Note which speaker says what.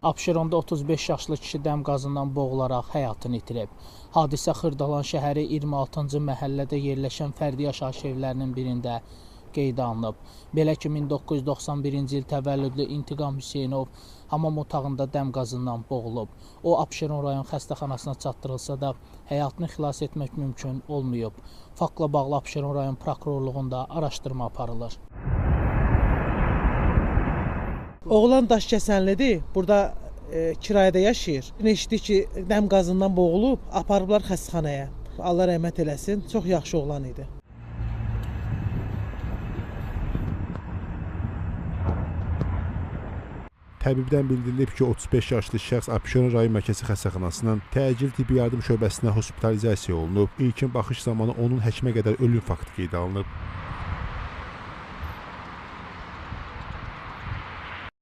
Speaker 1: Abşeronda 35 yaşlı kişi dəm qazından boğularaq həyatını itirib. Hadisə Xırdalan şəhəri 26-cı məhəllədə yerləşən fərdi yaşayış evlərinin birində qeydə alınıb. Belə ki, 1991-ci il təvəllüdlü İntiqam Hüseynov hamam otağında dəm qazından boğulub. O, Abşeron rayon xəstəxanasına çatdırılsa da həyatını xilas etmək mümkün olmayıb. Faktla bağlı Abşeron rayon prokurorluğunda araşdırma aparılır.
Speaker 2: Oğlan Daşkəsənlidir, burada kirayədə yaşayır. Eşitdik ki, dəm qazından boğulub, aparıblar xəstəxanaya. Allah rəhmət eləsin, çox yaxşı oğlan idi.
Speaker 3: Təbibdən bildirilib ki, 35 yaşlı şəxs Abşeron rayon mərkəzi xəstəxanasının təcil tibbi yardım şöbəsinə hospitalizasiya olunub. İlkin baxış zamanı onun həkimə qədər ölüm faktı qeydə alınıb.